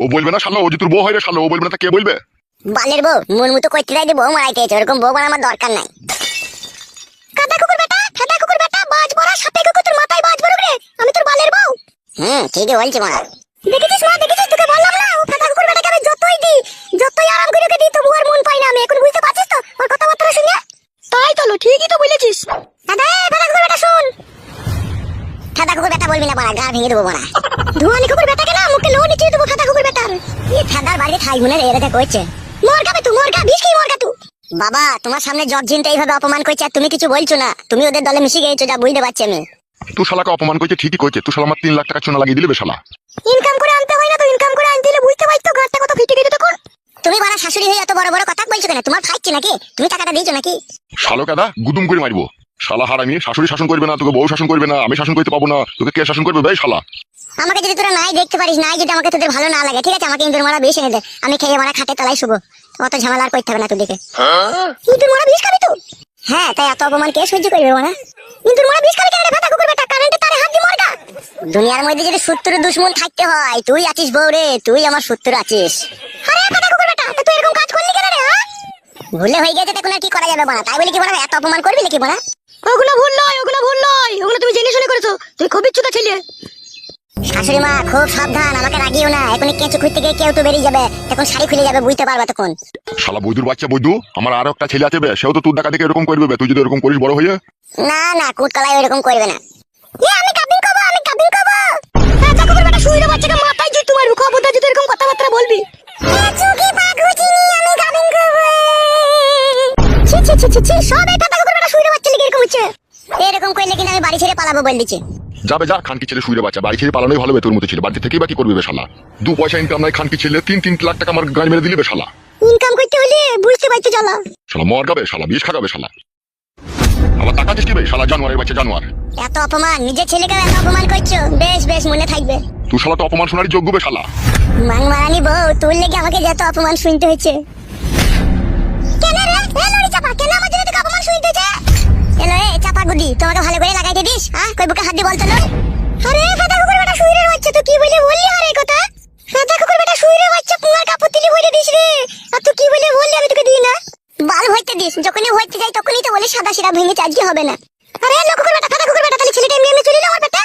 ও বলবে না শালা, ও যে তোর বউ হয় রে শালা, ও বলবে না তা কে বলবে? বালের বউ মন মতো কইতে চাই বউ মারাইতে হয়েছে, ওরকম বউ আমার দরকার নাই। কাদা কুকুর বেটা, ফেদা কুকুর বেটা, বাজ বড়া সাপে কুকুর, তোর মাথায় বাজ বড় রে, আমি তোর বালের বউ। ঠিকই বলছি মারা। দেখেছিস মা, দেখেছিস, তোকে বললাম না ও ফেদা কুকুর বেটাকে আমি যতই আরাম করে ওকে দিই তবু আর মন পাই না আমি। এখন বুঝতে পারছিস তো ওর কথাবার্তা শুনে? তাই তো, ঠিকই তো বলেছিস। দাদা ফেদা কুকুর বেটা শোন। ফেদা কুকুর বেটা বলবি না মারা, গা ভেঙে দেবো মারা। ধোয়ানি কুকুর বেটাকে না মুখে লো নিচে দেবো ফেদা কুকুর বেটার। এই ফেদার বাড়িতে খাই গুনে এরাতে কইছে মর খাবে তুই, মর খা, বিষ খেয়ে মর খা তুই। বাবা তোমার সামনে জর্জিনটা এইভাবে অপমান করছে আর তুমি কিছু বলছো না, তুমি ওদের দলে মিশে গেছো, যা বুঝতে পারছি আমি। তুই শালাকে অপমান করছে ঠিকই করছে, তুই শালা আমার 3 লাখ টাকা চুনা লাগিয়ে দিলে বে শালা। ইনকাম করে আনতে হয় না তো, ইনকাম করে আনতে দিলে বুঝতে পারছো ঘরটা কত ফিটে গেছে তখন। তুমি বাড়া শাশুড়ি হয়ে এত বড় বড় কথা বলছো কেন? তোমার খাইছে নাকি? তুমি টাকাটা দিয়েছো নাকি? শালো কাদা গুদুম করে মারবো শালা। হারামি, শাশুড়ি শাসন করবে না, তোকে বউ শাসন করবে না, আমি শাসন করতে পাবো না, তোকে কে শাসন করবে ভাই শালা? আমাকে যদি তোরা নাই দেখতে পারিস, নাই যদি আমাকে তোদের ভালো না লাগে, ঠিক আছে আমাকে ইঁদুর মারা বিষ এনে দে, আমি খেয়ে মারা খাটে তলায় শুবো, অত ঝামেলা আর করতে হবে না তোদেরকে। ইঁদুর মারা বিষ খাবি তো? হ্যাঁ, তাই এত অপমান কে সহ্য করবে মারা? ইঁদুর মারা বিষ খাবি কেন রে ফেদা কুকুর বেটা? কারেন্টে তারে হাত দিয়ে মরগা। দুনিয়ার মধ্যে যদি শত্রু দুশ্মন থাকতে হয়, তুই আছিস বউ রে, তুই আমার শত্রু আছিস। আরে ফেদা কুকুর বেটা, তুই এরকম কাজ করলি কেন রে? হ্যাঁ, ভুলে হয়ে গেছে, তখন আর কি করা যাবে মারা? তাই বলে কি মারা এত অপমান করবি নাকি মারা? ওগুলো ভুল নয়, ওগুলো ভুল নয়, ওগুলো তুমি জেনে শুনে করেছো, তুমি খুব ইচ্ছুতা ছেলে। শাশুড়ি মা খুব সাবধান, আমাকে রাগিও না, এখনই কেঁচু খুঁজতে গিয়ে কেউ তো বেরিয়ে যাবে, তখন শাড়ি খুলে যাবে, বুঝতে পারবা তখন। শালা বৈদুর বাচ্চা বৈদু, আমার আরো একটা ছেলে আছে বে, সেও তো তোর টাকা থেকে এরকম করবে বে, তুই যদি এরকম করিস বড় হয়ে। না না, কুটকলাই এরকম করবে না। আমি কাবিন করবো, আমি কাবিন করবো। ফেদা কুকুর বেটা শুইরে বাচ্চাকে মাথায় যে তোমার খবরদার যদি এরকম কথাবার্তা বলবি। চুকি পাগুচিনি, আমি কাবিন করবো। ছি ছি ছি ছি ছি, সব এই ফেদা কুকুর বেটা শুইরে বাচ্চা লেগে এরকম হচ্ছে। এরকম করলে কিন্তু আমি বাড়ি ছেড়ে পালাবো বলে দিচ্ছি। যাবে যা, খানকি ছেলে শুইরে বাচ্চা, বাড়ি ছেড়ে পালানোই ভালো বে তোর মতো ছেলে, বাড়িতে থেকেই বা কি করবি বে শালা? 2 পয়সা ইনকাম নাই, খানকি ছেলে 3 লাখ টাকা আমার গাড়ি মেরে দিলি বে শালা। ইনকাম করতে হলে বুঝতে পারছো জ্বালা। শালা মর গাবে শালা, বিষ খাগাবে শালা। আবার টাকা দিস কি বে শালা, জানোয়ারের বাচ্চা জানোয়ার। এত অপমান, নিজের ছেলেকে এত অপমান করছো, বেশ বেশ মনে থাকবে। তুই শালা তো অপমান শোনারই যোগ্য বে শালা। মান মারানি বউ, তোর লেগে আমাকে যত অপমান শুনতে হয়েছে। কেন রে এ লড়ি চাপা, কেন আমার জন্য তোকে অপমান শুনতে হয়েছে? এলো এ চাপা গুদি, তোমাকে ভালো করে লাগাইতে দিস। হ্যাঁ, কই বুকে হাত দিয়ে বলতো না? আরে ফেদা কুকুর বেটা শুইরে বাচ্চা, তুই কি বললি আর এই কথা? ফেদা কুকুর বেটা শুইরে বাচ্চা, পুঙ্গার কাপড় তুলি ভরে দিস রে, আর তুই কি বললি আমি তোকে দিই না? বাল হইতে দিস, যখনই হইতে যাই তখনই তো বলে সাদা সিরা ভেঙে আজকে হবে না। আরে লো কুকুর বেটা, ফেদা কুকুর বেটা, তাহলে ছেলেটা এমনি এমনি চলে আমার বেটা?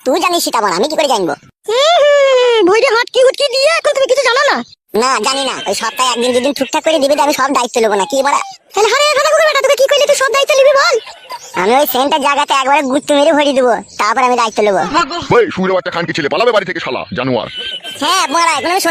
তুই জানিস সেটা বল, আমি কি করে জানবো? ভইরে হাটকি হুটকি দিয়ে এখন তুমি কিছু জানো না? না জানি না, ওই সপ্তাহে 1 দিন 2 দিন ঠিকঠাক করে দিবে, আমি সব দায়িত্ব নেবো না কি বলা? তাহলে হারে ফেদা কুকুর বেটা, তোকে কি কইলে তুই সব দায়িত্ব নিবি বল? আমি ওই সেন্টার জায়গাতে একবারে গুত্তু মেরে ভরি দেবো, তারপর আমি দায়িত্ব নেবো। ভাই শুইরে বাচ্চা খানকি ছেলে পালাবে বাড়ি থেকে শালা জানোয়ার। হ্যাঁ মারা, এখন আমি